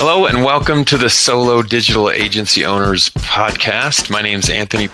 Hello and welcome to the Solo Digital Agency Owners Podcast. My name is Anthony.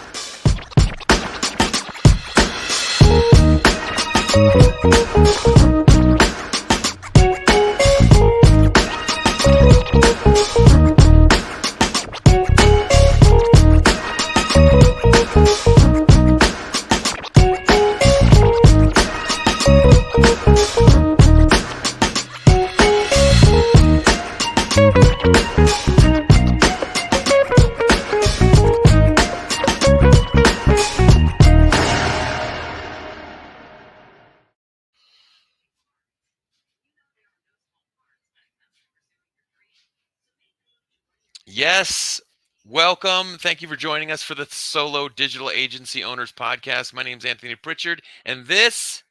Yes, welcome. Thank you for joining us for the Solo Digital Agency Owners Podcast. My name is Anthony Pritchard, and this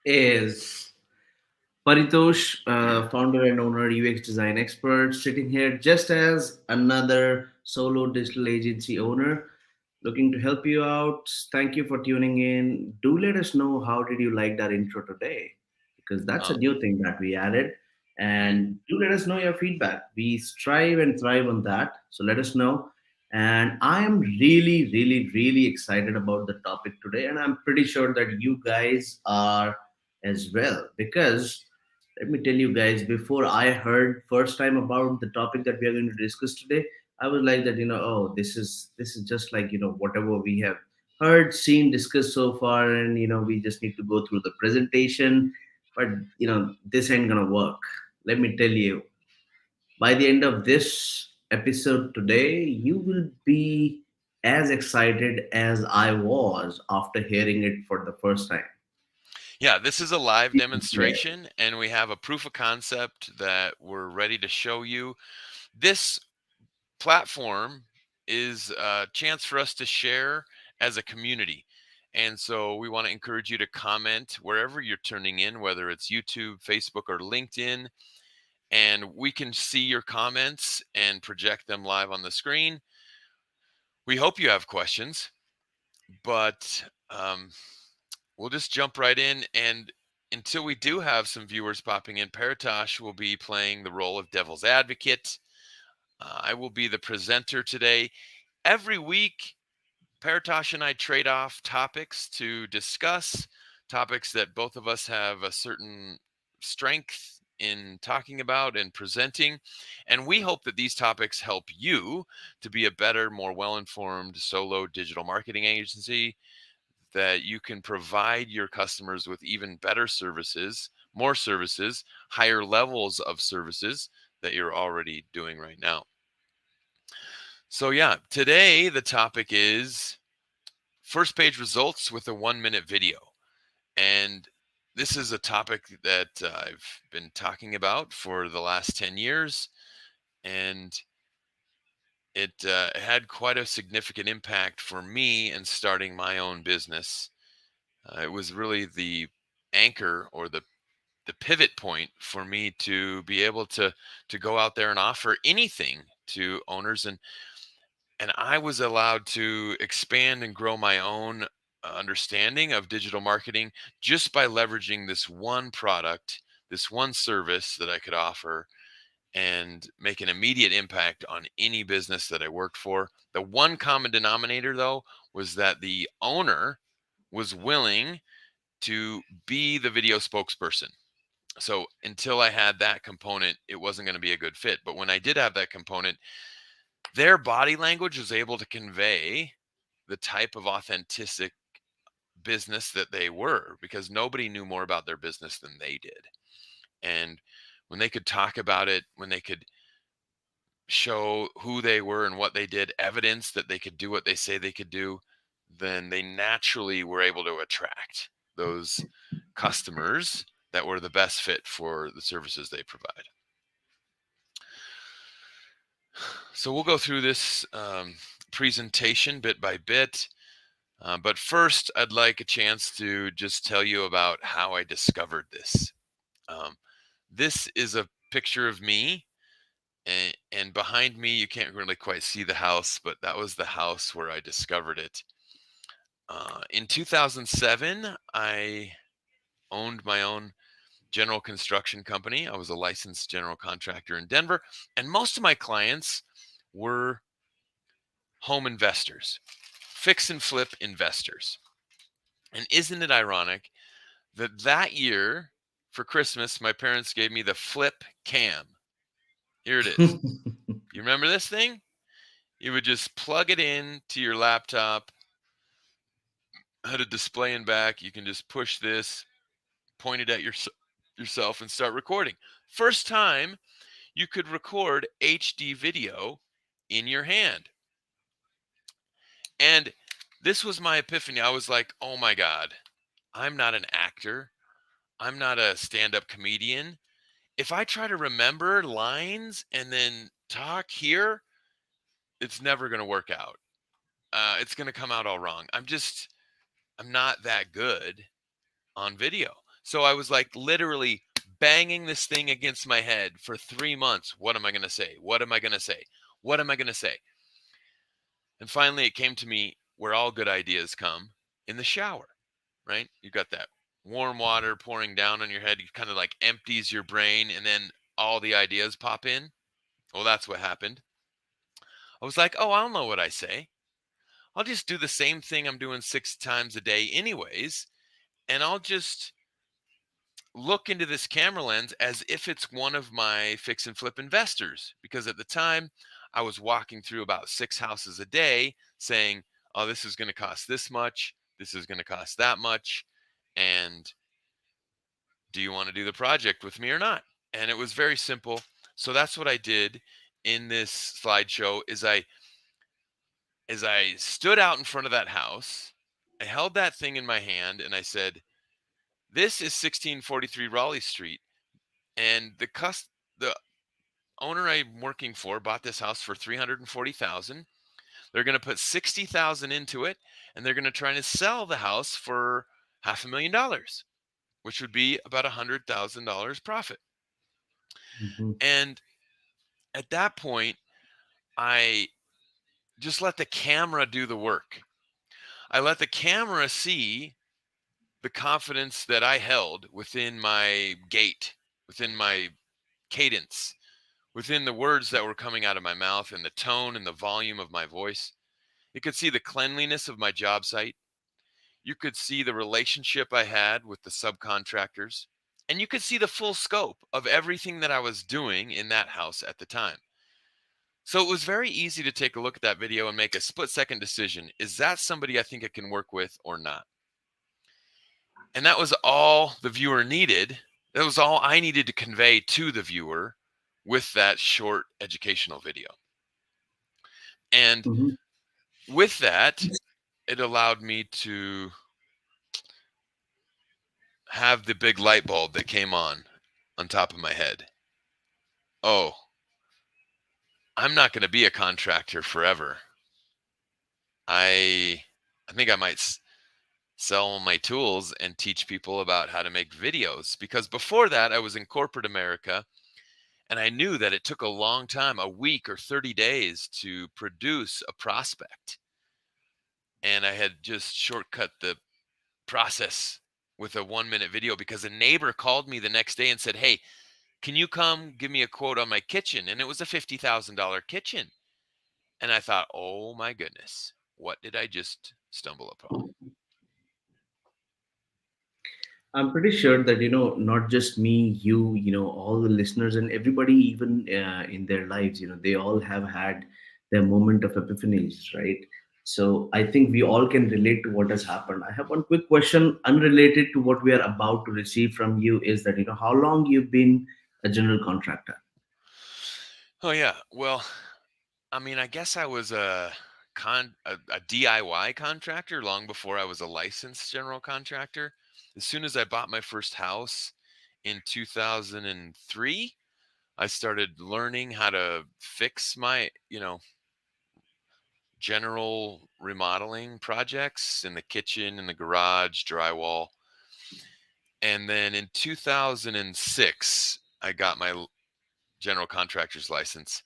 is Paritosh, founder and owner, UX design expert, sitting here just as another solo digital agency owner, looking to help you out. Thank you for tuning in. Do let us know how did you like that intro today, because that's a um, new thing that we added. And do let us know your feedback. We strive and thrive on that. So let us know. And I am really, really, really excited about the topic today. And I'm pretty sure that you guys are as well, because let me tell you guys, before I heard first time about the topic that we are going to discuss today, I was like that, oh, this is just like, whatever we have heard, seen, discussed so far, and we just need to go through the presentation. But this ain't gonna work. Let me tell you, by the end of this episode today, you will be as excited as I was after hearing it for the first time. yeah, this is a live Yeah. demonstration, and we have a proof of concept that we're ready to show you. This platform is a chance for us to share as a community. And so we want to encourage you to comment wherever you're tuning in, whether it's YouTube, Facebook, or LinkedIn. And we can see your comments and project them live on the screen. We hope you have questions, but we'll just jump right in. And until we do have some viewers popping in, Paritosh will be playing the role of devil's advocate. I will be the presenter today. Every week, Paritosh and I trade off topics to discuss, topics that both of us have a certain strength in talking about and presenting. And we hope that these topics help you to be a better, more well-informed solo digital marketing agency, that you can provide your customers with even better services, more services, higher levels of services that you're already doing right now. So yeah, today the topic is first page results with a 1-minute video. And this is a topic that I've been talking about for the last 10 years. And it had quite a significant impact for me in starting my own business. It was really the anchor or the pivot point for me to be able to go out there and offer anything to owners, and I was allowed to expand and grow my own understanding of digital marketing just by leveraging this one product, this one service that I could offer and make an immediate impact on any business that I worked for. The one common denominator, though, was that the owner was willing to be the video spokesperson. So until I had that component, it wasn't going to be a good fit. But when I did have that component, their body language was able to convey the type of authentic business that they were, because nobody knew more about their business than they did. And when they could talk about it, when they could show who they were and what they did, evidence that they could do what they say they could do, then they naturally were able to attract those customers that were the best fit for the services they provide. So we'll go through this presentation bit by bit. But first, I'd like a chance to just tell you about how I discovered this. Um, this is a picture of me, and behind me, you can't really quite see the house, but that was the house where I discovered it. In 2007, I owned my own general construction company. I was a licensed general contractor in Denver, and most of my clients were home investors, fix and flip investors. And isn't it ironic that that year for Christmas, my parents gave me the flip cam? Here it is. You remember this thing? You would just plug it in to your laptop, had a display in back. You can just push this, point it at yourself, and start recording. First time you could record HD video in your hand. And this was my epiphany. I was like, oh my God, I'm not an actor. I'm not a stand up comedian. If I try to remember lines and then talk here, it's never going to work out. It's going to come out all wrong. I'm not that good on video. So I was like literally banging this thing against my head for 3 months. What am I going to say? What am I going to say? What am I going to say? And finally, it came to me where all good ideas come in the shower, right? You got that warm water pouring down on your head. You kind of like empties your brain, and then all the ideas pop in. Well, that's what happened. I was like, oh, I don't know what I say. I'll just do the same thing I'm doing 6 times a day, anyways. And I'll just look into this camera lens as if it's one of my fix and flip investors. Because at the time, I was walking through about 6 houses a day saying, oh, this is going to cost this much. This is going to cost that much. And do you want to do the project with me or not? And it was very simple. So that's what I did in this slideshow is I stood out in front of that house, I held that thing in my hand and I said, this is 1643 Raleigh Street. And the owner I'm working for bought this house for $340,000. They're going to put $60,000 into it, and they're going to try to sell the house for $500,000, which would be about $100,000 profit. Mhm. And at that point, I just let the camera do the work. I let the camera see the confidence that I held within my gait, within my cadence, within the words that were coming out of my mouth and the tone and the volume of my voice. You could see the cleanliness of my job site. You could see the relationship I had with the subcontractors. And you could see the full scope of everything that I was doing in that house at the time. So it was very easy to take a look at that video and make a split-second decision. Is that somebody I think I can work with or not? And that was all the viewer needed. That was all I needed to convey to the viewer with that short educational video. And Mhm. with that, it allowed me to have the big light bulb that came on top of my head. Oh, I'm not going to be a contractor forever. I think I might sell my tools and teach people about how to make videos, because before that I was in corporate America and I knew that it took a long time, a week or 30 days to produce a prospect. And I had just shortcut the process with a 1-minute video because a neighbor called me the next day and said, hey, can you come give me a quote on my kitchen? And it was a $50,000 kitchen. And I thought, oh my goodness, what did I just stumble upon? I'm pretty sure that not just me, all the listeners and everybody, even in their lives, they all have had their moment of epiphanies, right? So I think we all can relate to what has happened. I have one quick question, unrelated to what we are about to receive from you, is that how long you've been a general contractor? Oh yeah. Well, I mean, I guess I was a DIY contractor long before I was a licensed general contractor. As soon as I bought my first house in 2003, I started learning how to fix my, general remodeling projects in the kitchen, in the garage, drywall. And then in 2006, I got my general contractor's license.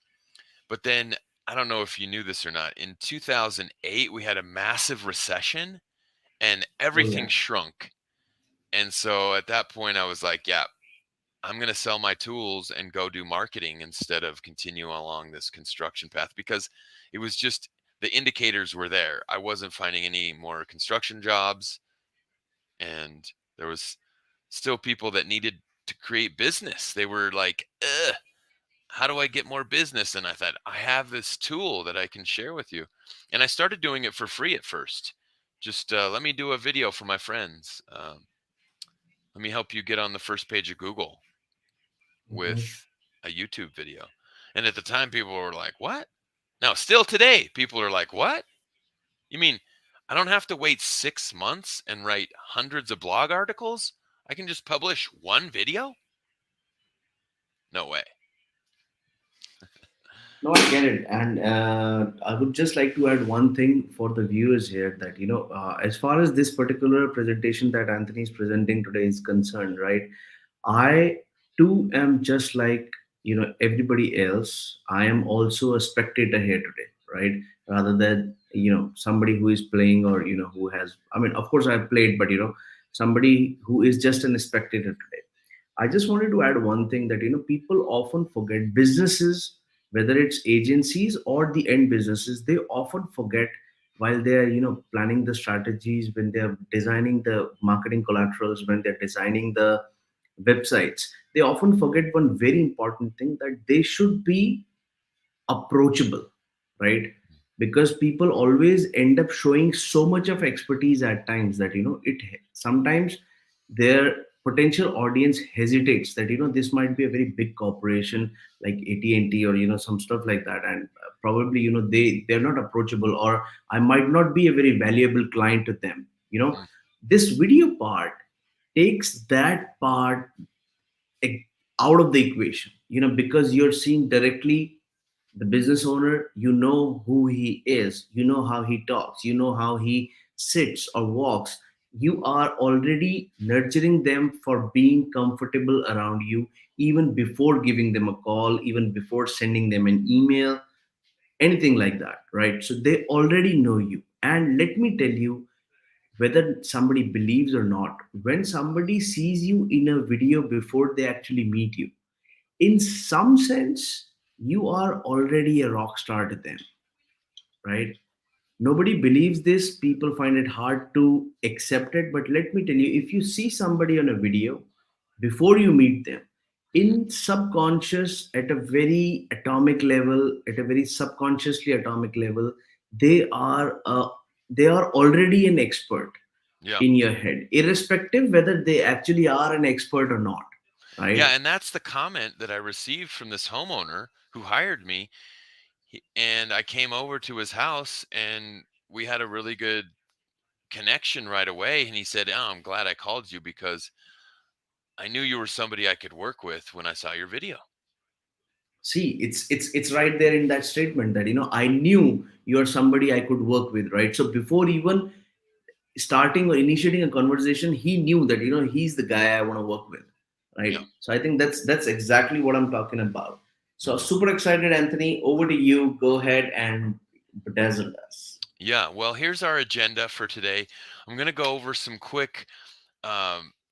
But then I don't know if you knew this or not. In 2008, we had a massive recession and Oh everything yeah. shrunk. And so at that point, I was like, yeah, I'm going to sell my tools and go do marketing instead of continue along this construction path, because it was just the indicators were there. I wasn't finding any more construction jobs, and there was still people that needed to create business. They were like, ugh, how do I get more business? And I thought, I have this tool that I can share with you. And I started doing it for free at first. Just let me do a video for my friends. Let me help you get on the first page of Google Mhm. with a YouTube video. And at the time, people were like, what? Now, still today, people are like, what? You mean I don't have to wait 6 months and write hundreds of blog articles? I can just publish one video? No way. No, I get it, and I would just like to add one thing for the viewers here that as far as this particular presentation that Anthony is presenting today is concerned, right? I too am just like everybody else. I am also a spectator here today, right? Rather than somebody who is playing or who has. I mean, of course I've played, but somebody who is just a spectator today. I just wanted to add one thing that people often forget businesses, whether it's agencies or the end businesses, they often forget while they are planning the strategies, when they are designing the marketing collaterals, when they're designing the websites, they often forget one very important thing, that they should be approachable, right? Because people always end up showing so much of expertise at times that it sometimes their potential audience hesitates that this might be a very big corporation like AT&T or some stuff like that, and probably they're not approachable, or I might not be a very valuable client to them. Mm, This video part takes that part e- out of the equation, because you're seeing directly the business owner. You know who he is, you know how he talks, you know how he sits or walks. You are already nurturing them for being comfortable around you, even before giving them a call, even before sending them an email, anything like that, right? So they already know you. And let me tell you, whether somebody believes or not, when somebody sees you in a video before they actually meet you, in some sense you are already a rock star to them, right? Nobody believes this, people find it hard to accept it, but let me tell you, if you see somebody on a video before you meet them, mhm. in subconscious, at a very atomic level, at a very subconsciously atomic level, they are they are already an expert Yeah. in your head, irrespective whether they actually are an expert or not, Yeah. right? And that's the comment that I received from this homeowner who hired me. And I came over to his house and we had a really good connection right away. And he said, oh, I'm glad I called you because I knew you were somebody I could work with when I saw your video. See, it's right there in that statement that I knew you're somebody I could work with, right? So before even starting or initiating a conversation, he knew that he's the guy I want to work with, Yeah. right? So I think that's exactly what I'm talking about. So Mhm. super excited, Anthony. Over to you. Go ahead and bedazzle us. Yeah. Well, here's our agenda for today. I'm going to go over some quick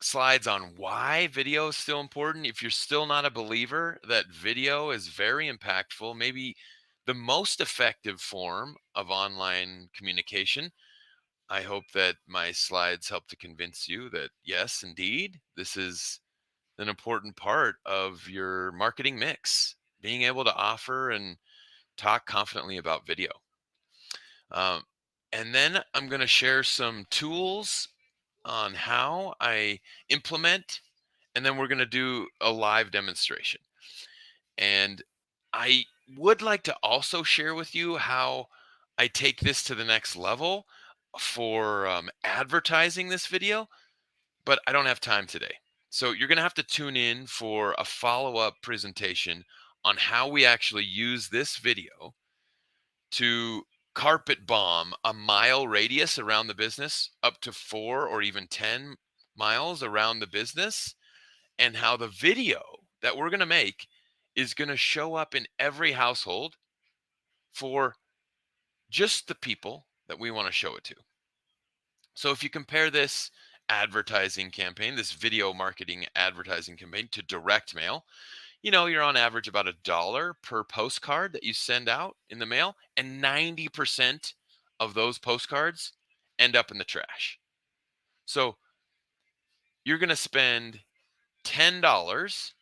slides on why video is still important. If you're still not a believer that video is very impactful, maybe the most effective form of online communication, I hope that my slides help to convince you that yes, indeed, this is an important part of your marketing mix, being able to offer and talk confidently about video. Um, and then I'm going to share some tools on how I implement, and then we're going to do a live demonstration. And I would like to also share with you how I take this to the next level for advertising this video, but I don't have time today. So you're going to have to tune in for a follow up presentation on how we actually use this video to carpet bomb a mile radius around the business, up to 4 or even 10 miles around the business, and how the video that we're going to make is going to show up in every household for just the people that we want to show it to. So if you compare this advertising campaign, this video marketing advertising campaign to direct mail, you're on average about $1 per postcard that you send out in the mail, and 90% of those postcards end up in the trash. So you're going to spend $10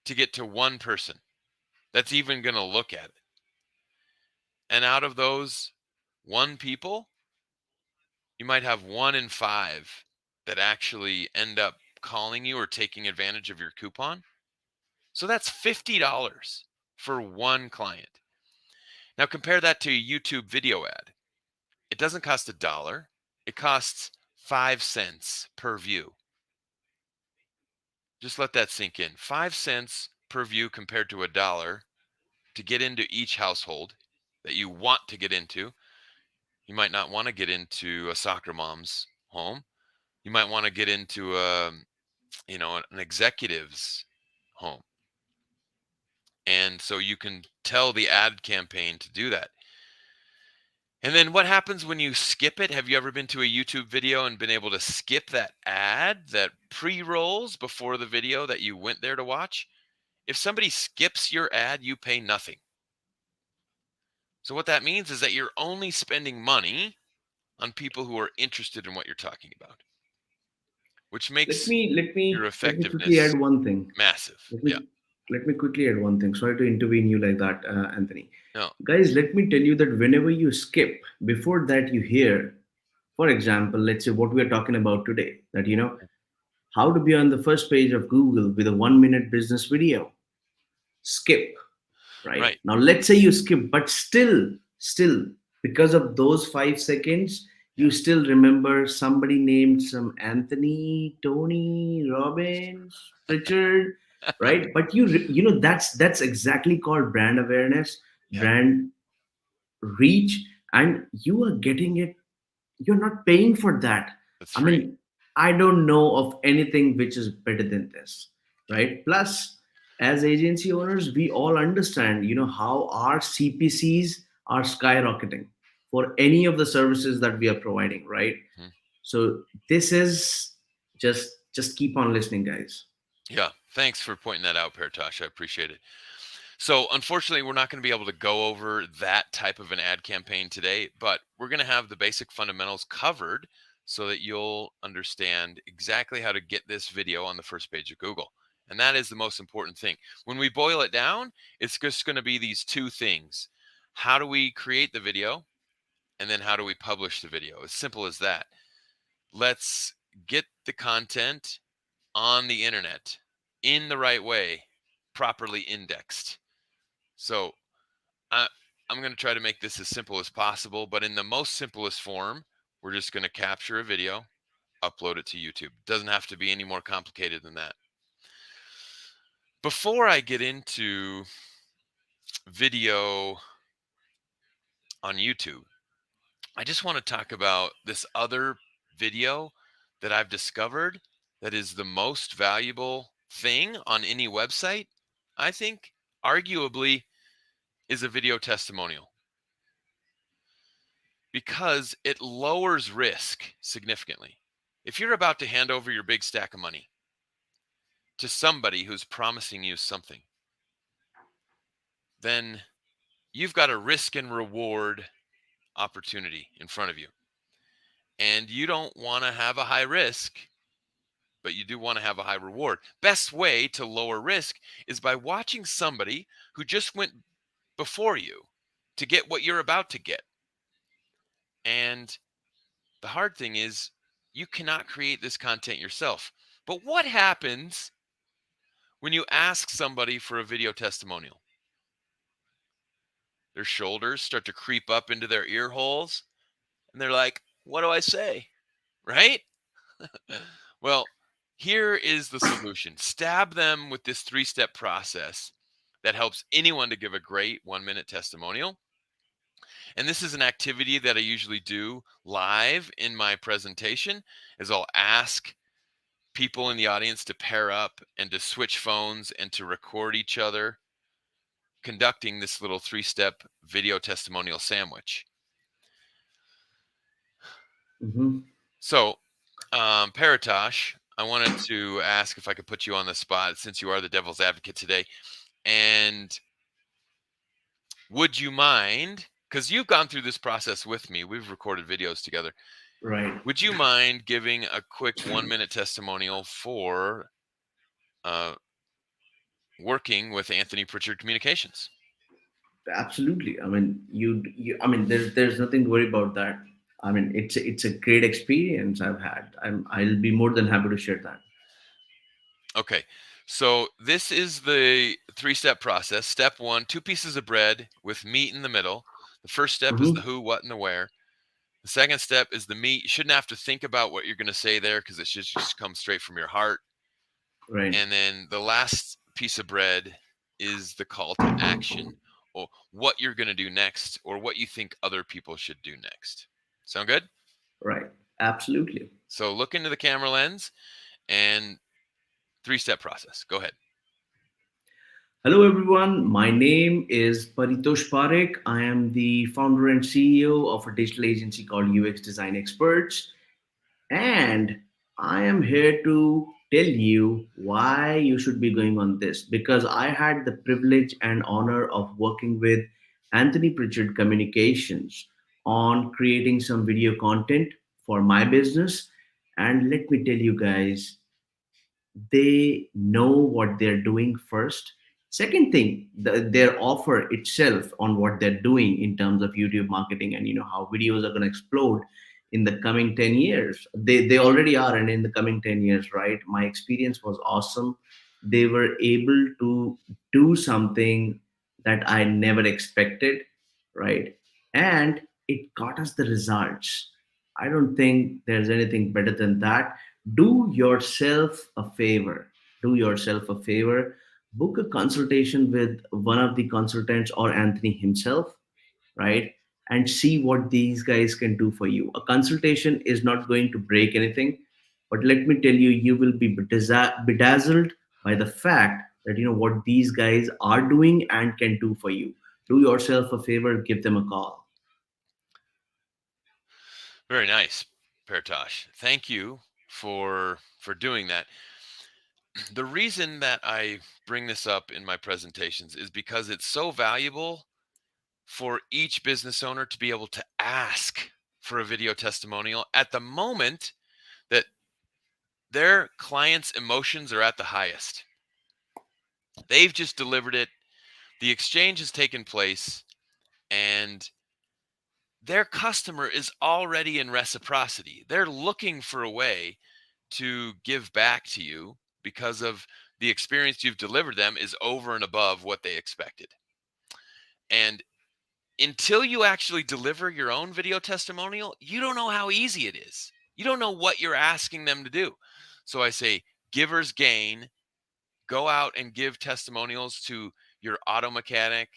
to get to one person that's even going to look at it. And out of those one people, you might have 1 in 5 that actually end up calling you or taking advantage of your coupon. So that's $50 for one client. Now compare that to a YouTube video ad. It doesn't cost $1. It costs 5 cents per view. Just let that sink in. 5 cents per view compared to $1 to get into each household that you want to get into. You might not want to get into a soccer mom's home. You might want to get into an executive's home. And so you can tell the ad campaign to do that. And then what happens when you skip it? Have you ever been to a YouTube video and been able to skip that ad that pre-rolls before the video that you went there to watch? If somebody skips your ad, you pay nothing. So what that means is that you're only spending money on people who are interested in what you're talking about, which Let makes me let your me let me quickly effectiveness add one thing. massive. Let Yeah. me let me quickly add one thing. Sorry to intervene you like that, Anthony. No. Guys, let me tell you that whenever you skip, before that you hear, for example, let's say what we are talking about today, that how to be on the first page of Google with a 1 minute business video. Skip, right? Right. Now let's say you skip, but still, because of those 5 seconds, Yeah. you still remember somebody named some Anthony, Tony, Robbins, Richard, right? But that's exactly called brand awareness, Yeah. brand reach, and you are getting it. You're not paying for that. That's I free. mean, I don't know of anything which is better than this, Yeah. right? Plus, as agency owners, we all understand, how our CPCs are skyrocketing for any of the services that we are providing, right? Mhm. So this is just keep on listening, guys. Yeah. Thanks for pointing that out, Paratosh. I appreciate it. So, unfortunately, we're not going to be able to go over that type of an ad campaign today, but we're going to have the basic fundamentals covered so that you'll understand exactly how to get this video on the first page of Google. And that is the most important thing. When we boil it down, it's just going to be these two things. How do we create the video? And then how do we publish the video? As simple as that. Let's get the content on the internet in the right way, properly indexed. So I, I'm going to try to make this as simple as possible, but in the most simplest form, we're just going to capture a video, upload it to YouTube. Doesn't have to be any more complicated than that. Before I get into video on YouTube, I just want to talk about this other video that I've discovered that is the most valuable thing on any website. I think arguably is a video testimonial, because it lowers risk significantly. If you're about to hand over your big stack of money to somebody who's promising you something, then you've got a risk and reward opportunity in front of you. And you don't want to have a high risk, but you do want to have a high reward. Best way to lower risk is by watching somebody who just went before you to get what you're about to get. And the hard thing is, you cannot create this content yourself. But what happens when you ask somebody for a video testimonial? Their shoulders start to creep up into their ear holes, and they're like, what do I say? Right? Well, here is the solution. Stab them with this 3-step process that helps anyone to give a great 1-minute testimonial. And this is an activity that I usually do live in my presentation, is I'll ask people in the audience to pair up and to switch phones and to record each other conducting this little 3-step video testimonial sandwich. Hmm. So Paratosh, I wanted to ask if I could put you on the spot since you are the devil's advocate today. And would you mind, because you've gone through this process with me, we've recorded videos together. Right. Would you mind giving a quick 1 minute testimonial for uh, working with Anthony Pritchard Communications? Absolutely. I mean, I mean, there's nothing to worry about that. I mean, it's a great experience I've had. I'll be more than happy to share that. Okay, so this is the 3 step process. Step one: 2 pieces of bread with meat in the middle. The first step is the Hmm. who, what, and the where. The second step is the meat. You shouldn't have to think about what you're going to say there because it should just come straight from your heart. Right. And then the last piece of bread is the call to action, or what you're going to do next, or what you think other people should do next. Sound good? Right. Absolutely. So look into the camera lens and 3 step process. Go ahead. Hello, everyone. My name is Paritosh Parekh. I am the founder and CEO of a digital agency called UX Design Experts. And I am here to tell you why you should be going on this because I had the privilege and honor of working with Anthony Pritchard Communications on creating some video content for my business. And let me tell you guys, they know what they're doing first. Second thing, their offer itself on what they're doing in terms of YouTube marketing and how videos are going to explode in the coming 10 years. They already are, and in the coming 10 years, right? My experience was awesome. They were able to do something that I never expected, right? And it got us the results. I don't think there's anything better than that. Do yourself a favor. Do yourself a favor. Book a consultation with one of the consultants or Anthony himself, right? And see what these guys can do for you. A consultation is not going to break anything, but let me tell you, you will be bedazzled by the fact that what these guys are doing and can do for you. Do yourself a favor, give them a call. Very nice, Paratosh. Thank you for doing that. The reason that I bring this up in my presentations is because it's so valuable for each business owner to be able to ask for a video testimonial at the moment that their client's emotions are at the highest. They've just delivered it, the exchange has taken place, and their customer is already in reciprocity. They're looking for a way to give back to you because of the experience you've delivered them is over and above what they expected. And until you actually deliver your own video testimonial, you don't know how easy it is. You don't know what you're asking them to do. So I say, givers gain. Go out and give testimonials to your auto mechanic,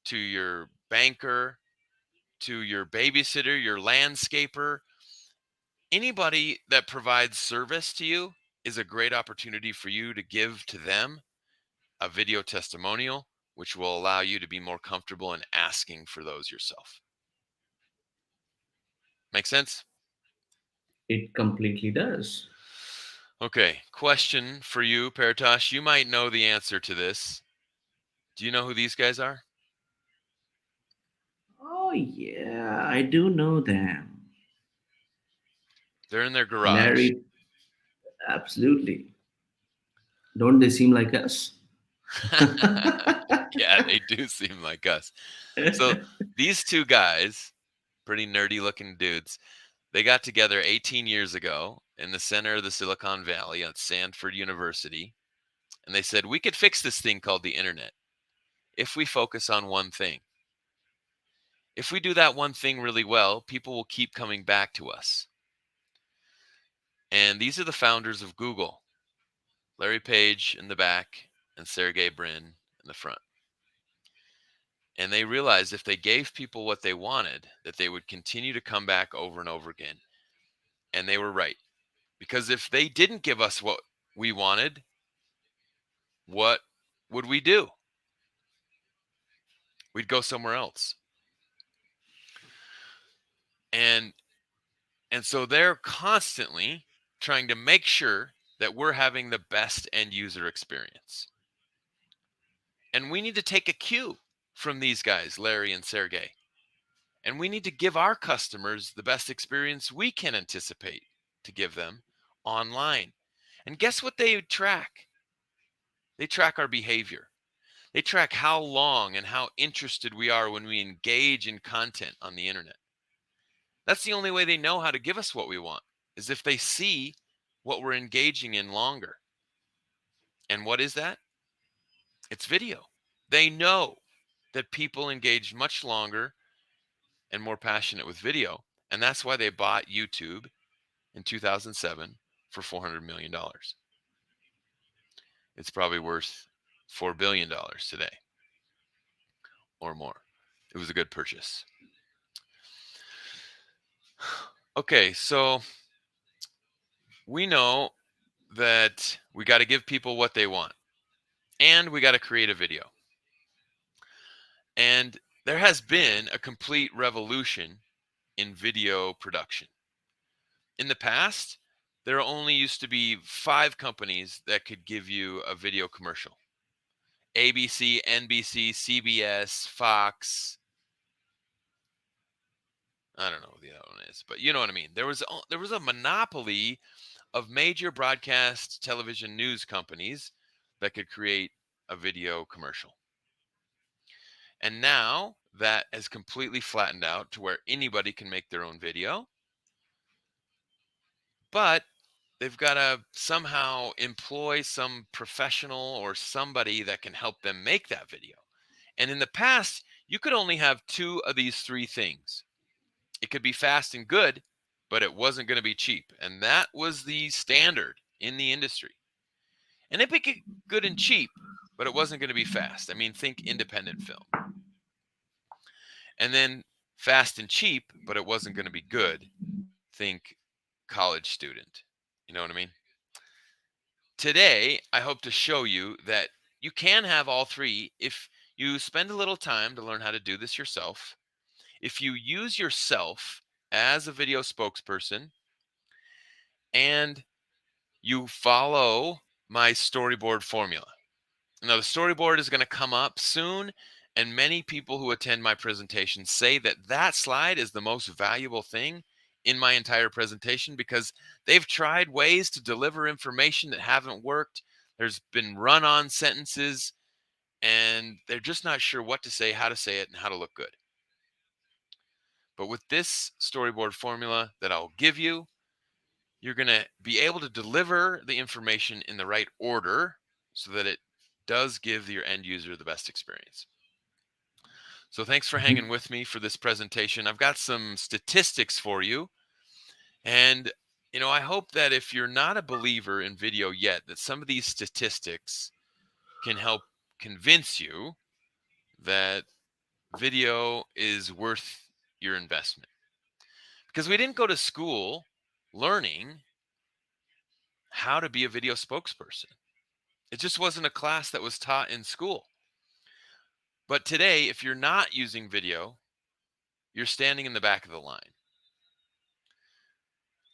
to your banker, to your babysitter, your landscaper. Anybody that provides service to you is a great opportunity for you to give to them a video testimonial, which will allow you to be more comfortable in asking for those yourself. Make sense? It completely does. Okay, question for you, Paratosh. You might know the answer to this. Do you know who these guys are? Oh, yeah, I do know them. They're in their garage. Larry, absolutely. Don't they seem like us? Yeah, they do seem like us. So these two guys, pretty nerdy looking dudes, they got together 18 years ago in the center of the Silicon Valley at Stanford University. And they said, we could fix this thing called the internet if we focus on one thing. If we do that one thing really well, people will keep coming back to us. And these are the founders of Google: Larry Page in the back and Sergey Brin in the front. And they realized if they gave people what they wanted, that they would continue to come back over and over again. And they were right. Because if they didn't give us what we wanted, what would we do? We'd go somewhere else. And and so they're constantly trying to make sure that we're having the best end user experience. And we need to take a cue from these guys, Larry and Sergey. And we need to give our customers the best experience we can anticipate to give them online. And guess what they track? They track our behavior. They track how long and how interested we are when we engage in content on the internet. That's the only way they know how to give us what we want, is if they see what we're engaging in longer. And what is that? It's video. They know that people engage much longer and more passionate with video. And that's why they bought YouTube in 2007 for $400 million. It's probably worth $4 billion today or more. It was a good purchase. Okay, so we know that we got to give people what they want, and we got to create a video. And there has been a complete revolution in video production. In the past, there only used to be 5 companies that could give you a video commercial: ABC, NBC, CBS, Fox. I don't know what the other one is, but you know what I mean. There was a monopoly of major broadcast television news companies that could create a video commercial. And now that has completely flattened out to where anybody can make their own video, but they've got to somehow employ some professional or somebody that can help them make that video. And in the past, you could only have 2 of these 3 things. It could be fast and good, but it wasn't going to be cheap. And that was the standard in the industry. And it became good and cheap, but it wasn't going to be fast. I mean, think independent film. And then fast and cheap, but it wasn't going to be good. Think college student. You know what I mean? Today, I hope to show you that you can have all 3 if you spend a little time to learn how to do this yourself. If you use yourself as a video spokesperson and you follow my storyboard formula. Now, the storyboard is going to come up soon, and many people who attend my presentation say that that slide is the most valuable thing in my entire presentation because they've tried ways to deliver information that haven't worked. There's been run-on sentences, and they're just not sure what to say, how to say it, and how to look good. But with this storyboard formula that I'll give you, you're going to be able to deliver the information in the right order so that it does give your end user the best experience. So thanks for hanging with me for this presentation. I've got some statistics for you. And, I hope that if you're not a believer in video yet, that some of these statistics can help convince you that video is worth your investment. Because we didn't go to school learning how to be a video spokesperson. It just wasn't a class that was taught in school. But today, if you're not using video, you're standing in the back of the line.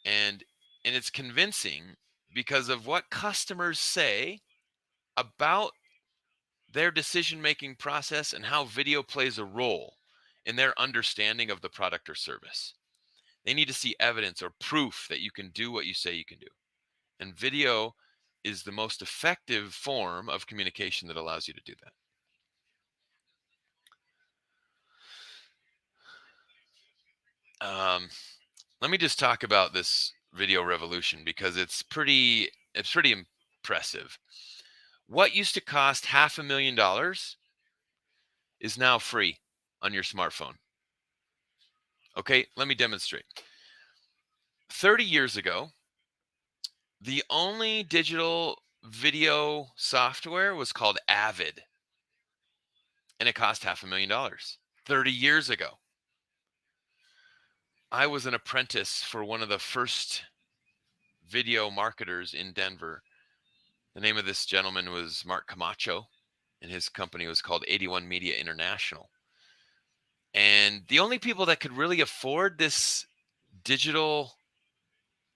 And it's convincing because of what customers say about their decision-making process and how video plays a role in their understanding of the product or service. They need to see evidence or proof that you can do what you say you can do. And video is the most effective form of communication that allows you to do that. Let me just talk about this video revolution because it's pretty impressive. What used to cost $500,000 is now free on your smartphone. Okay, let me demonstrate. 30 years ago, the only digital video software was called Avid, and it cost $500,000. 30 years ago. I was an apprentice for one of the first video marketers in Denver. The name of this gentleman was Mark Camacho, and his company was called 81 Media International. And the only people that could really afford this digital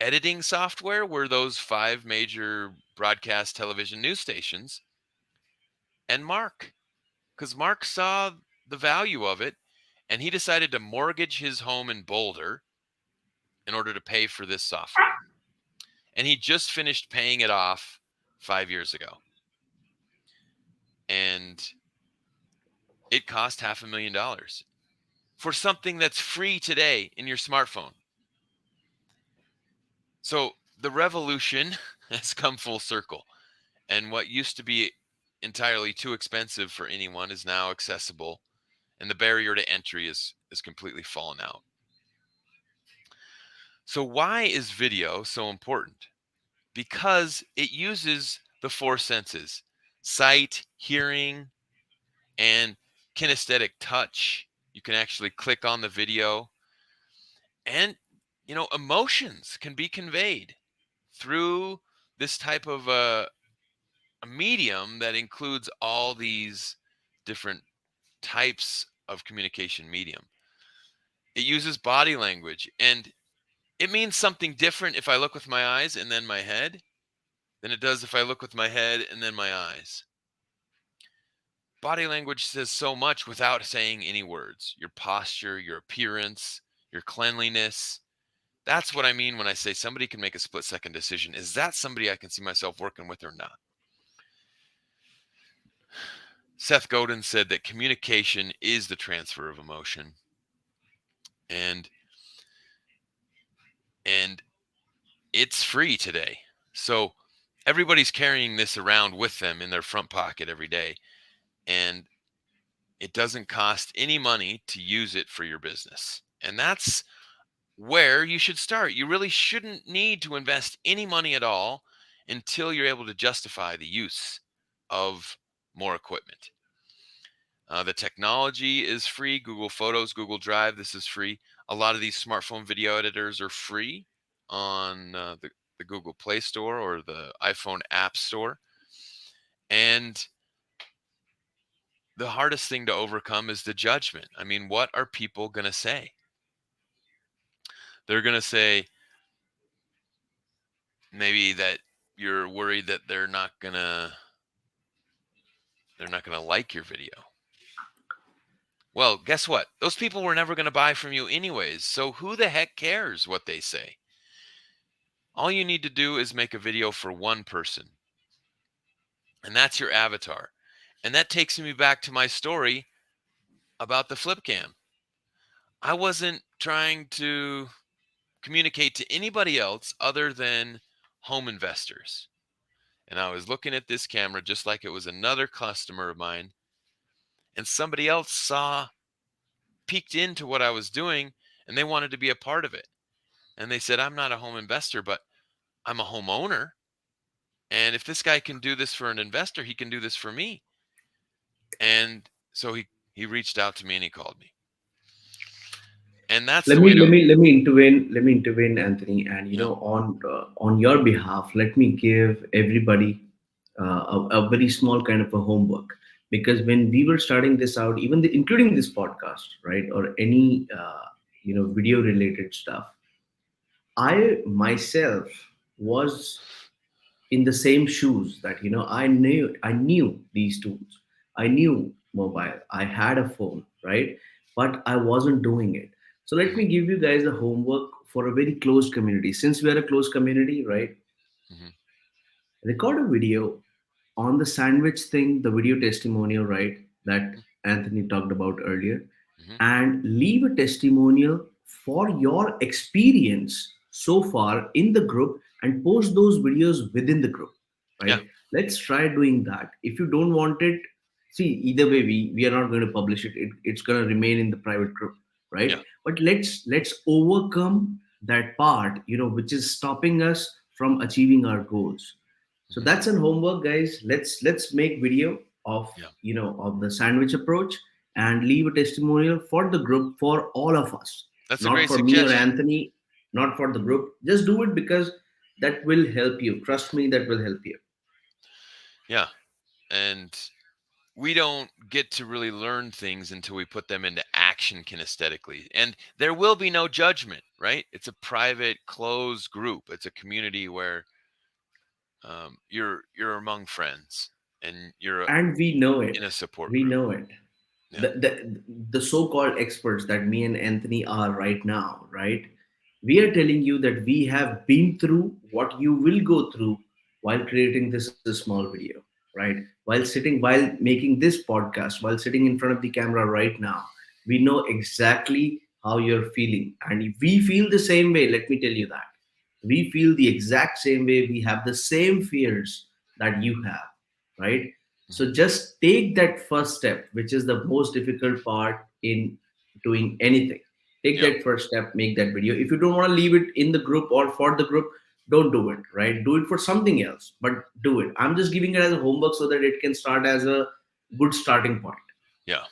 editing software were those 5 major broadcast television news stations and Mark, because Mark saw the value of it and he decided to mortgage his home in Boulder in order to pay for this software. And he just finished paying it off 5 years ago. And it cost $500,000 for something that's free today in your smartphone. So the revolution has come full circle. And what used to be entirely too expensive for anyone is now accessible. And the barrier to entry is completely fallen out. So why is video so important? Because it uses the 4 senses: sight, hearing, and kinesthetic touch. You can actually click on the video, and emotions can be conveyed through this type of a medium that includes all these different types of communication medium. It uses body language, and it means something different if I look with my eyes and then my head than it does if I look with my head and then my eyes. Body language says so much without saying any words. Your posture, your appearance, your cleanliness. That's what I mean when I say somebody can make a split-second decision. Is that somebody I can see myself working with or not? Seth Godin said that communication is the transfer of emotion. And and it's free today. So everybody's carrying this around with them in their front pocket every day. And it doesn't cost any money to use it for your business. And that's where you should start. You really shouldn't need to invest any money at all until you're able to justify the use of more equipment. The technology is free. Google Photos, Google Drive, this is free. A lot of these smartphone video editors are free on the Google Play Store or the iPhone App Store. And the hardest thing to overcome is the judgment. I mean, what are people going to say? They're going to say maybe that you're worried that they're not going to like your video. Well, guess what? Those people were never going to buy from you anyways. So who the heck cares what they say? All you need to do is make a video for one person. And that's your avatar. And that takes me back to my story about the flip cam. I wasn't trying to communicate to anybody else other than home investors. And I was looking at this camera just like it was another customer of mine. And somebody else peeked into what I was doing and they wanted to be a part of it. And they said, I'm not a home investor, but I'm a homeowner. And if this guy can do this for an investor, he can do this for me. And so he reached out to me and he called me. And that's let the me way let to. me let me intervene let me intervene, Anthony, and Yeah. on your behalf, let me give everybody a very small kind of a homework, because when we were starting this out, even including this podcast, right, or any video related stuff, I myself was in the same shoes, that I knew these tools, I knew mobile, I had a phone, right, but I wasn't doing it. So let Hmm. me give you guys a homework for a very closed community. Since we are a closed community, right, Hmm. record a video on the sandwich thing, the video testimonial, right, that Anthony talked about earlier, Hmm. and leave a testimonial for your experience so far in the group, and post those videos within the group, Yeah. right? Let's try doing that. If you don't want it, see, either way, we are not going to publish it, it's going to remain in the private group, Yeah. right? But let's overcome that part, which is stopping us from achieving our goals. So Hmm. that's an homework, guys. Let's make video of Yeah. of the sandwich approach, and leave a testimonial for the group, for all of us, That's a not great for me or suggestion. Anthony, not for the group. Just do it because that will help you. Trust me, that will help you. Yeah. And we don't get to really learn things until we put them into action. reaction kinesthetically. And there will be no judgment, right? It's a private, closed group. It's a community where you're among friends and you're And we know in it. a support We group. know it. Yeah. The so-called experts that me and Anthony are right now, right? We are telling you that we have been through what you will go through while creating this small video, right? While making this podcast, while sitting in front of the camera right now, we know exactly how you're feeling, and if we feel the same way. Let me tell you that we feel the exact same way. We have the same fears that you have, right? Hmm. So just take that first step, which is the most difficult part in doing anything. Take Yep. that first step, make that video. If you don't want to leave it in the group or for the group, don't do it, right? Do it for something else, but do it. I'm just giving it as a homework so that it can start as a good starting point. Yeah.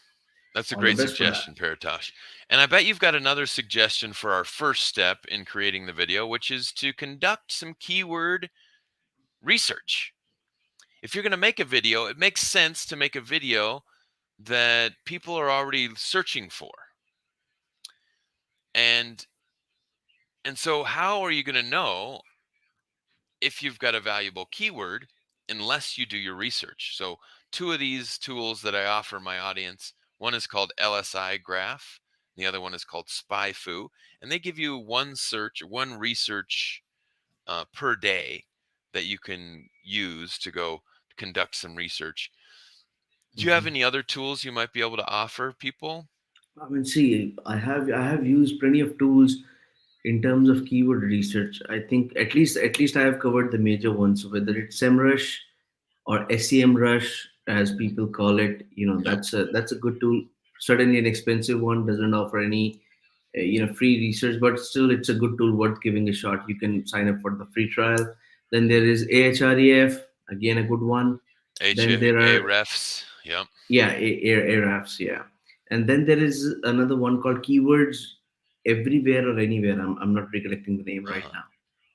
That's a All the great best for that. suggestion, Paratosh. And I bet you've got another suggestion for our first step in creating the video, which is to conduct some keyword research. If you're going to make a video, it makes sense to make a video that people are already searching for. And so how are you going to know if you've got a valuable keyword unless you do your research? So two of these tools that I offer my audience, one is called LSI Graph, the other one is called SpyFu, and they give you one research per day that you can use to go conduct some research. Do you have Mhm. any other tools you might be able to offer people? I mean, see, I have used plenty of tools in terms of keyword research. I think at least I have covered the major ones, whether it's SEMrush or SEMrush, as people call it. Yep. That's a good tool. Certainly an expensive one, doesn't offer any free research, but still it's a good tool worth giving a shot. You can sign up for the free trial. Then there is Ahref, again a good one. Then there are, Refs. Yep. yeah, Ahrefs, yeah. And then there is another one called Keywords Everywhere or Anywhere. I'm not recollecting the name right Uh-huh. now.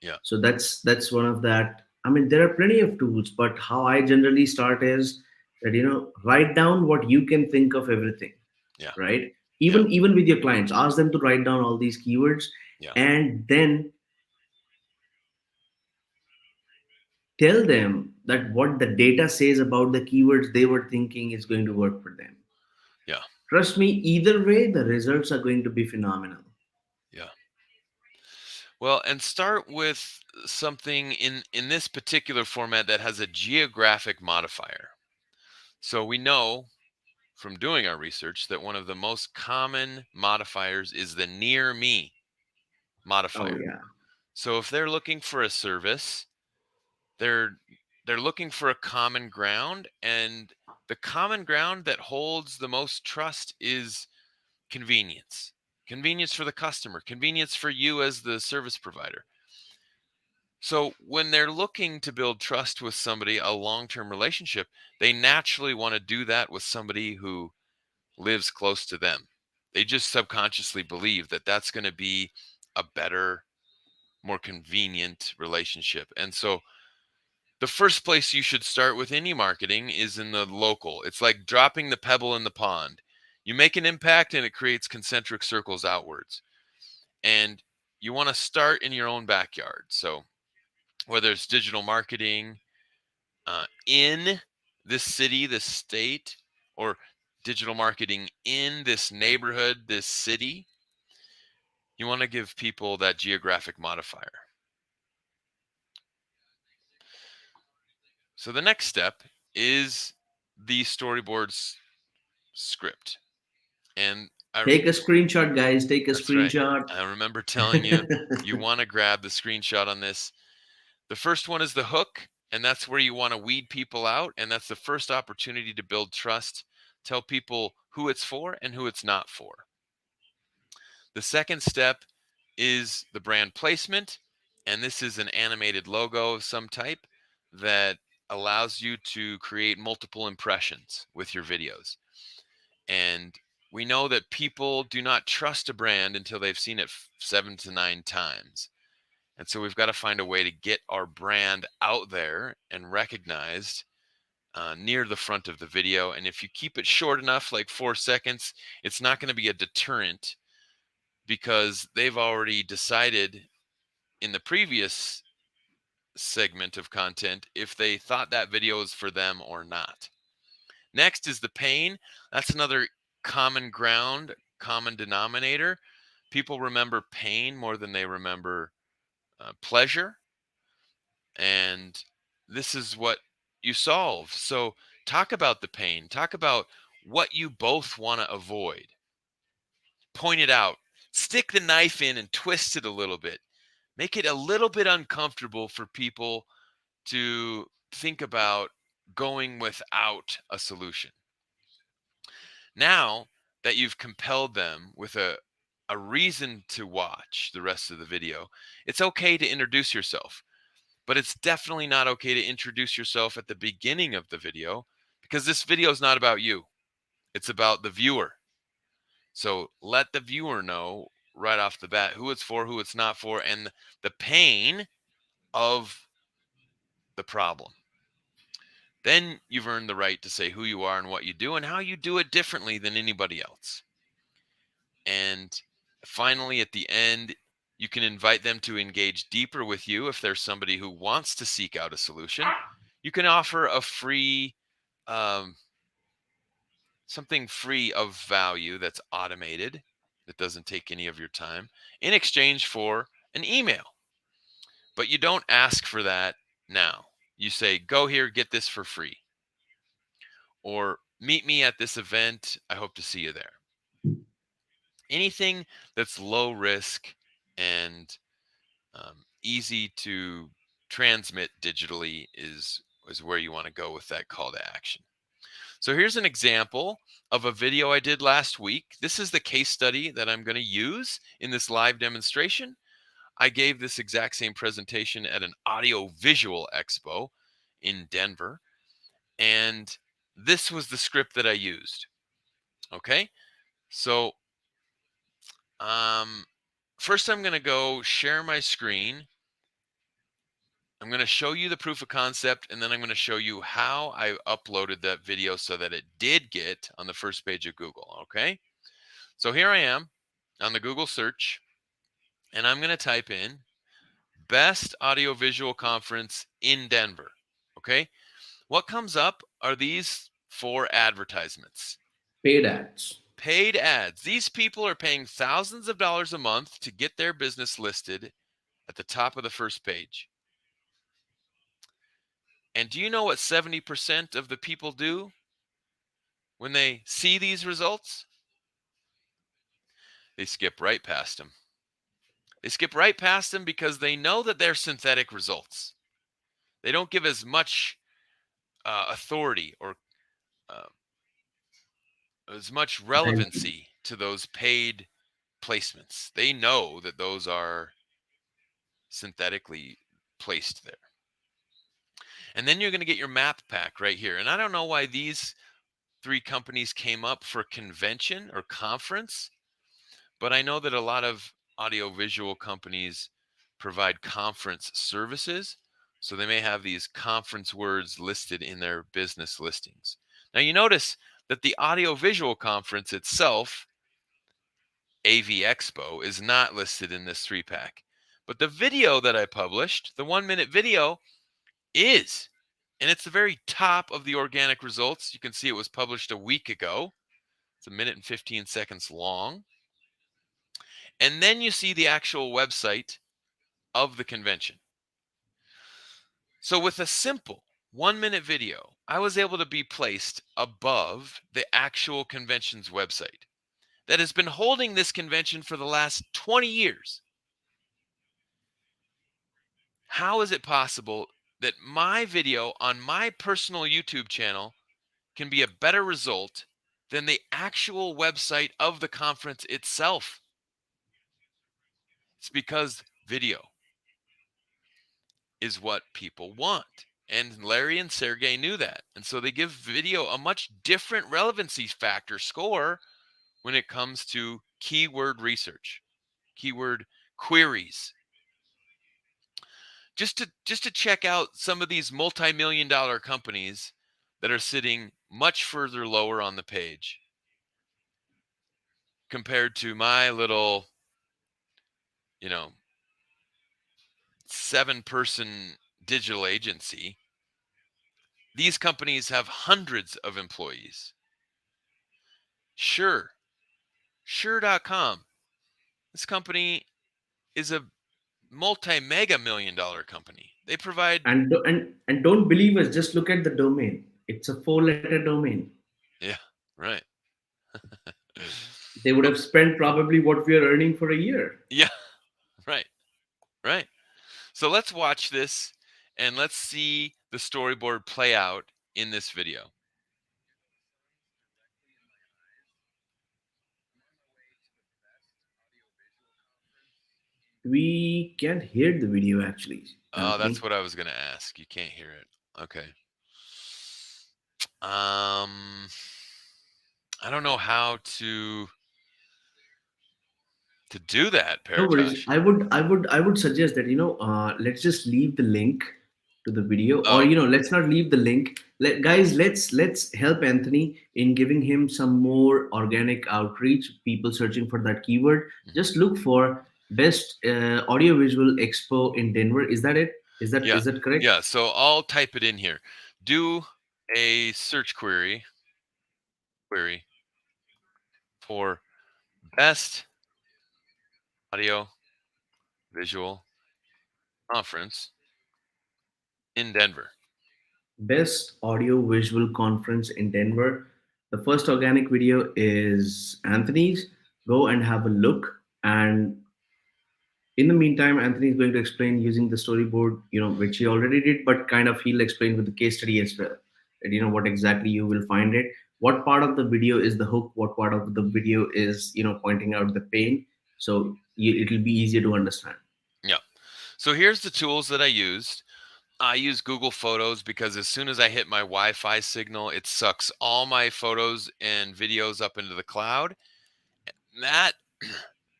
Yeah. So that's one of that. I mean, there are plenty of tools, but how I generally start is that, write down what you can think of everything, Yeah. right? Yeah. Even with your clients, ask them to write down all these keywords, Yeah. and then tell them that what the data says about the keywords they were thinking is going to work for them. Yeah. Trust me, either way, the results are going to be phenomenal. Yeah. Well, and start with something in this particular format that has a geographic modifier. So we know from doing our research that one of the most common modifiers is the near me Oh modifier. yeah. So if they're looking for a service, they're they're looking for a common ground, and the common ground that holds the most trust is convenience. Convenience for the customer, convenience for you as the service provider. So when they're looking to build trust with somebody, a long-term relationship, they naturally want to do that with somebody who lives close to them. They just subconsciously believe that that's going to be a better, more convenient relationship. And so the first place you should start with any marketing is in the local. It's like dropping the pebble in the pond. You make an impact and it creates concentric circles outwards. And you want to start in your own backyard. So whether it's digital marketing in this city, this state, or digital marketing in this neighborhood, this city, you want to give people that geographic modifier. So the next step is the storyboards script. And Take a screenshot, guys. Take a that's right. screenshot. I remember telling you, you want to grab the screenshot on this. The first one is the hook, and that's where you want to weed people out. And that's the first opportunity to build trust. Tell people who it's for and who it's not for. The second step is the brand placement. And this is an animated logo of some type that allows you to create multiple impressions with your videos. And we know that people do not trust a brand until they've seen it 7 to 9 times. And so we've got to find a way to get our brand out there and recognized near the front of the video. And if you keep it short enough, like 4 seconds, it's not going to be a deterrent because they've already decided in the previous segment of content if they thought that video is for them or not. Next is the pain. That's another common ground, common denominator. People remember pain more than they remember pleasure. And this is what you solve. So talk about the pain. Talk about what you both want to avoid. Point it out. Stick the knife in and twist it a little bit. Make it a little bit uncomfortable for people to think about going without a solution. Now that you've compelled them with a reason to watch the rest of the video, it's okay to introduce yourself. But it's definitely not okay to introduce yourself at the beginning of the video because this video is not about you. It's about the viewer. So let the viewer know right off the bat who it's for, who it's not for, and the pain of the problem. Then you've earned the right to say who you are and what you do and how you do it differently than anybody else. And finally, at the end, you can invite them to engage deeper with you if there's somebody who wants to seek out a solution. You can offer a free, um, something free of value that's automated, that doesn't take any of your time, in exchange for an email. But you don't ask for that now. You say, go here, get this for free. Or meet me at this event. I hope to see you there. Anything that's low risk and easy to transmit digitally is where you want to go with that call to action. So here's an example of a video I did last week. This is the case study that I'm going to use in this live demonstration. I gave this exact same presentation at an audio visual expo in Denver, and this was the script that I used. Okay, so first I'm going to go share my screen. I'm going to show you the proof of concept, and then I'm going to show you how I uploaded that video so that it did get on the first page of Google. Okay, so here I am on the Google search, and I'm going to type in best audiovisual conference in Denver. Okay, what comes up are these 4 advertisements. Paid ads. Paid ads. These people are paying thousands of dollars a month to get their business listed at the top of the first page. And do you know what 70% of the people do when they see these results? They skip right past them. They skip right past them because they know that they're synthetic results. They don't give as much authority or uh, as much Attention. relevancy to those paid placements. They know that those are synthetically placed there. And then you're going to get your map pack right here. And I don't know why these 3 companies came up for convention or conference, but I know that a lot of audiovisual companies provide conference services. So they may have these conference words listed in their business listings. Now you notice that the audiovisual conference itself, AV Expo, is not listed in this 3-pack. But the video that I published, the 1-minute video, is. And it's the very top of the organic results. You can see it was published a week ago. It's 1 minute and 15 seconds long. And then you see the actual website of the convention. So with a simple 1-minute video, I was able to be placed above the actual convention's website that has been holding this convention for the last 20 years. How is it possible that my video on my personal YouTube channel can be a better result than the actual website of the conference itself? It's because video is what people want. And Larry and Sergey knew that. And so they give video a much different relevancy factor score when it comes to keyword research, keyword queries. Just to check out some of these multi-million-dollar companies that are sitting much further lower on the page compared to my little, you know, 7-person digital agency. These companies have hundreds of employees. Sure.com. This company is a multi-mega million dollar company. They provide, And don't believe us, just look at the domain. It's a four-letter domain. yeah, right. They would But have spent probably what we are earning for a year. yeah, right, right. So let's watch this and let's see the storyboard play out in this video. We can't hear the video actually, Oh, that's Anthony. what I was going to ask. You can't hear it. Okay. Um I don't know how to do that, No worries. Paratosh. I would suggest that let's just leave the link to the video, or Oh, let's not leave the link. Guys, let's help Anthony in giving him some more organic outreach. People searching for that keyword. mhm. Just look for best audiovisual expo in Denver. Is that it? Is that Yeah. is that correct? Yeah, so I'll type it in here. Do a search query for best audio visual conference in Denver. Best audio visual conference in Denver. The first organic video is Anthony's. Go and have a look. And in the meantime, Anthony is going to explain using the storyboard, which he already did, but kind of he'll explain with the case study as well. That what exactly you will find it. What part of the video is the hook? What part of the video is pointing out the pain? So it'll be easier to understand. Yeah. So here's the tools that I used. I use Google Photos because as soon as I hit my Wi-Fi signal, it sucks all my photos and videos up into the cloud. That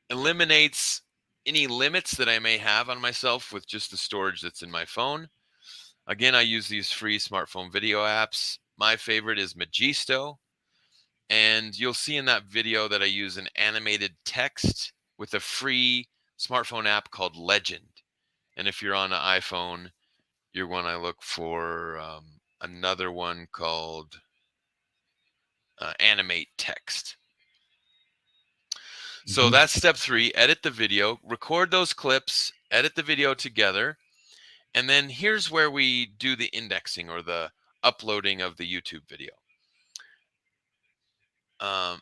eliminates any limits that I may have on myself with just the storage that's in my phone. Again, I use these free smartphone video apps. My favorite is Magisto. And you'll see in that video that I use an animated text with a free smartphone app called Legend. And if you're on an iPhone, you're going to look for another one called Animate Text. So Mhm. that's step 3. Edit the video, record those clips, edit the video together. And then here's where we do the indexing or the uploading of the YouTube video. Um,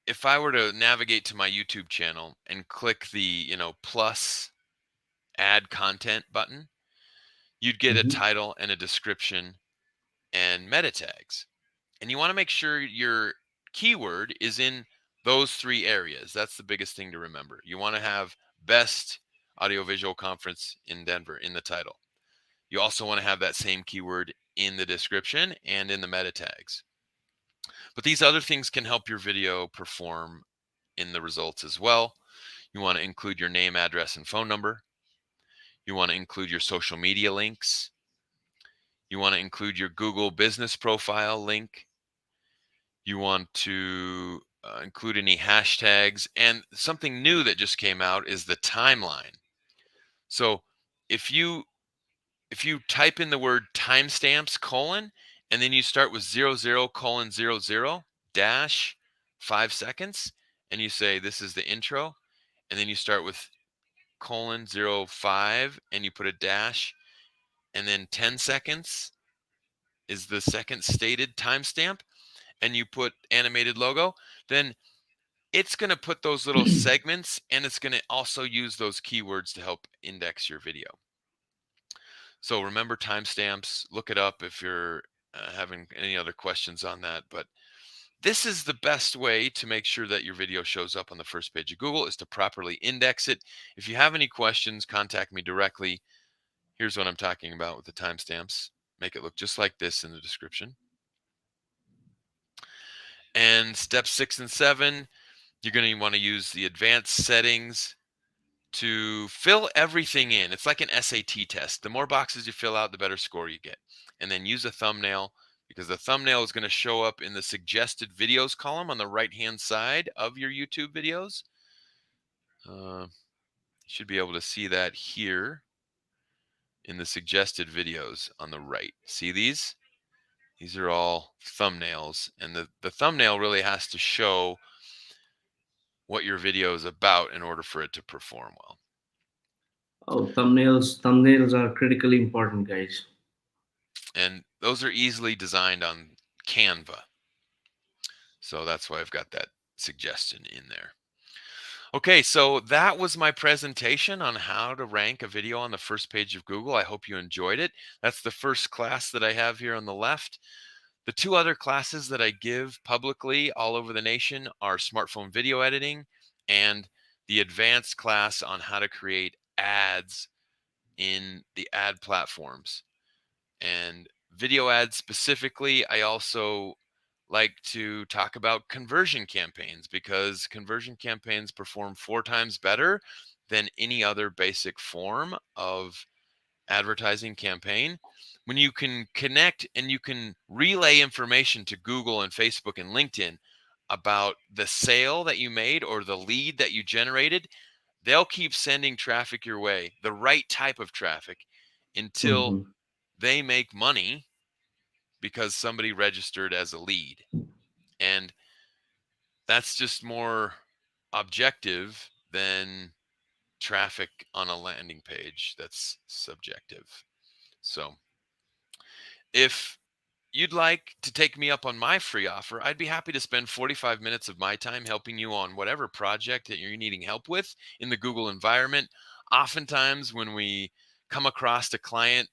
if I were to navigate to my YouTube channel and click the, plus add content button, you'd get a Mhm. title and a description and meta tags. And you want to make sure your keyword is in those 3 areas. That's the biggest thing to remember. You want to have best audiovisual conference in Denver in the title. You also want to have that same keyword in the description and in the meta tags. But these other things can help your video perform in the results as well. You want to include your name, address, and phone number. You want to include your social media links. You want to include your Google business profile link. You want to include any hashtags. And something new that just came out is the timeline. So if you type in the word timestamps colon and then you start with 00:00 dash 5 seconds and you say this is the intro and then you start with :05 and you put a dash and then 10 seconds is the second stated timestamp and you put animated logo, then it's going to put those little segments and it's going to also use those keywords to help index your video. So remember timestamps, look it up if you're having any other questions on that. But this is the best way to make sure that your video shows up on the first page of Google is to properly index it. If you have any questions, contact me directly. Here's what I'm talking about with the timestamps. Make it look just like this in the description. And step 6 and 7, you're going to want to use the advanced settings to fill everything in. It's like an SAT test. The more boxes you fill out, the better score you get. And then use a thumbnail because the thumbnail is going to show up in the suggested videos column on the right hand side of your YouTube videos. You should be able to see that here in the suggested videos on the right. See these? These are all thumbnails, and the thumbnail really has to show what your video is about in order for it to perform well. Oh, thumbnails are critically important, guys. And those are easily designed on Canva. So that's why I've got that suggestion in there. Okay, so that was my presentation on how to rank a video on the first page of Google. I hope you enjoyed it. That's the first class that I have here on the left. The two other classes that I give publicly all over the nation are smartphone video editing and the advanced class on how to create ads in the ad platforms. And video ads specifically, I also like to talk about conversion campaigns, because conversion campaigns perform 4 times better than any other basic form of advertising campaign. When you can connect and you can relay information to Google and Facebook and LinkedIn about the sale that you made or the lead that you generated, they'll keep sending traffic your way, the right type of traffic, until Hmm. they make money because somebody registered as a lead. And that's just more objective than traffic on a landing page that's subjective. So if you'd like to take me up on my free offer, I'd be happy to spend 45 minutes of my time helping you on whatever project that you're needing help with in the Google environment. Oftentimes, when we come across a client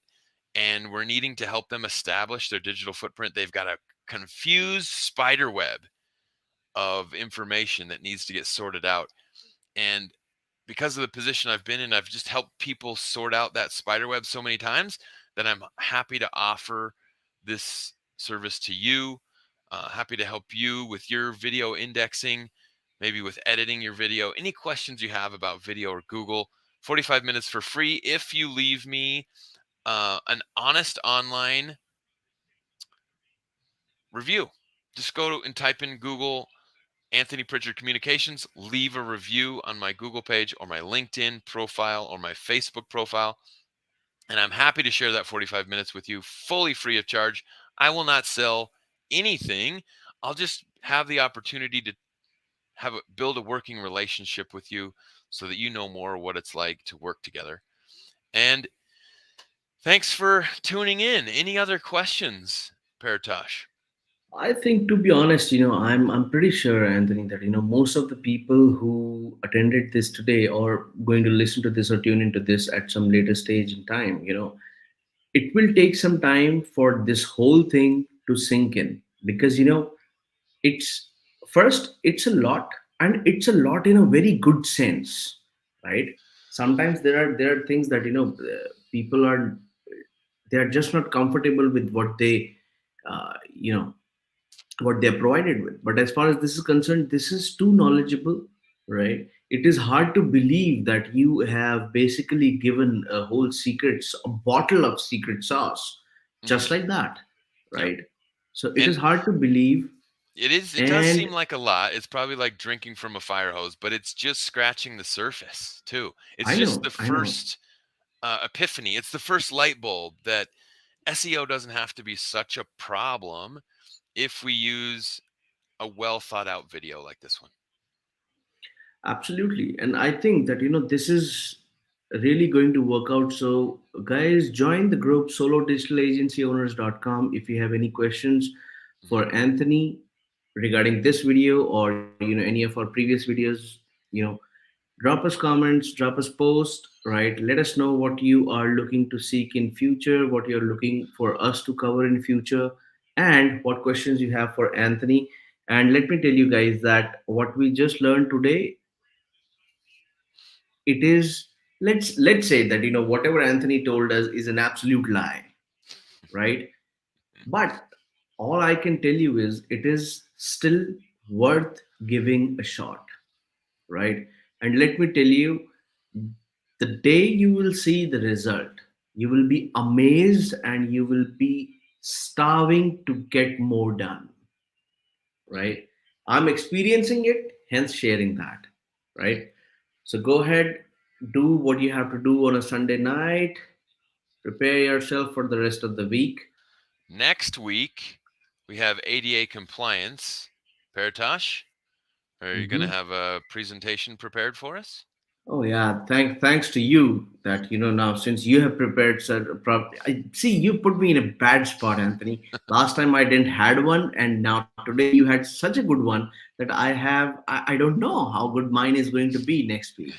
and we're needing to help them establish their digital footprint, they've got a confused spider web of information that needs to get sorted out. And because of the position I've been in, I've just helped people sort out that spider web so many times that I'm happy to offer this service to you. Happy to help you with your video indexing, maybe with editing your video. Any questions you have about video or Google, 45 minutes for free if you leave me an honest online review. Just go to and type in Google Anthony Pritchard Communications, leave a review on my Google page or my LinkedIn profile or my Facebook profile. And I'm happy to share that 45 minutes with you fully free of charge. I will not sell anything. I'll just have the opportunity to build a working relationship with you so that you know more what it's like to work together. And thanks for tuning in. Any other questions, Paratosh? I think, to be honest, I'm pretty sure, Anthony, that most of the people who attended this today or going to listen to this or tune into this at some later stage in time, it will take some time for this whole thing to sink in, because it's first, it's a lot, and it's a lot in a very good sense, right? Sometimes there are things that people are, they are just not comfortable with what they uh, you know what they're provided with. But as far as this is concerned, this is too knowledgeable, right? It is hard to believe that you have basically given a whole a bottle of secret sauce, Mm-hmm. just like that, Yep. right? So it is And hard to believe. it does seem And like a lot. It's probably like drinking from a fire hose, but it's just scratching the surface too. It's I just know, the I know. first epiphany. It's the first light bulb that SEO doesn't have to be such a problem if we use a well thought out video like this one. Absolutely. And I think that, this is really going to work out. So, guys, join the group solodigital.agencyowners.com if you have any questions Hmm. for Anthony regarding this video, or, any of our previous videos. You know, drop us comments, drop us post, right? Let us know what you are looking to seek in future, what you're looking for us to cover in future, and what questions you have for Anthony. And let me tell you guys that what we just learned today, it is, let's say that whatever Anthony told us is an absolute lie, right? But all I can tell you is it is still worth giving a shot, right? And let me tell you, the day you will see the result, you will be amazed, and you will be starving to get more done, Mhm. right? I'm experiencing it, hence sharing that, Mhm. right? So go ahead, do what you have to do on a Sunday night, prepare yourself for the rest of the week. Next week, we have ADA compliance. Paratosh, are you going to Mhm. have a presentation prepared for us? Oh yeah, thanks to you that now since you have prepared such I see you put me in a bad spot, Anthony. Last time I didn't had one, and now today you had such a good one that I don't know how good mine is going to be next week.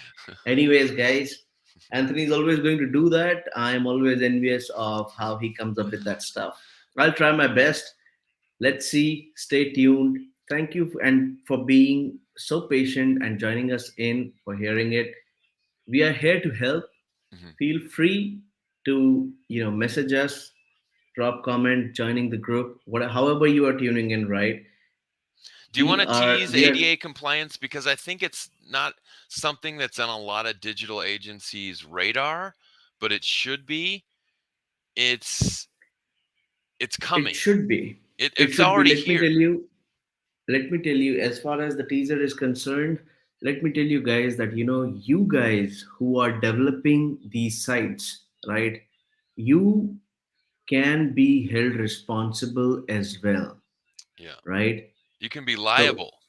Anyways, guys, Anthony is always going to do that. I am always envious of how he comes up with that stuff. I'll try my best. Let's see. Stay tuned. Thank you and for being so patient and joining us in for hearing it. We are here to help. Mhm. Feel free to message us, drop comment, joining the group, whatever, however you are tuning in. Right? Do you want to tease We are. ADA compliance? Because I think it's not something that's on a lot of digital agencies' radar, but it should be. It's it's It coming. should be. It It's should be. already Let me tell here. you. Let me tell you. As far as the teaser is concerned, let me tell you guys that you guys who are developing these sites, right? You can be held responsible as well, Yeah. right? You can be So liable.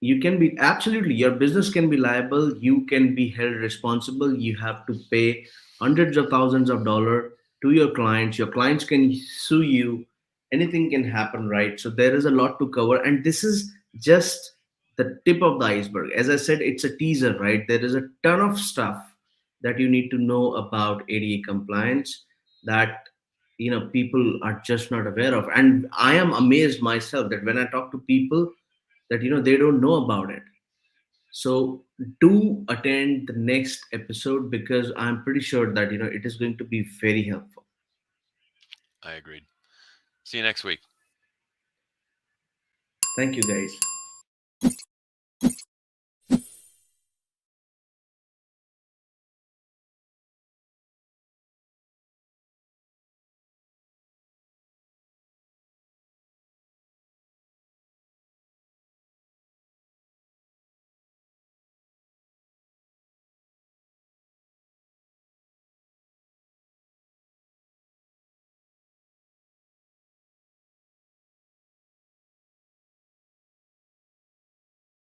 you can be absolutely, your business can be liable, you can be held responsible, you have to pay hundreds of thousands of dollars to your clients can sue you, anything can happen, right? So there is a lot to cover, and this is just the tip of the iceberg. As I said, it's a teaser, right? There is a ton of stuff that you need to know about ADA compliance that people are just not aware of, and I am amazed myself that when I talk to people that they don't know about it. So do attend the next episode because I'm pretty sure that it is going to be very helpful. I agreed. See you next week. Thank you, guys.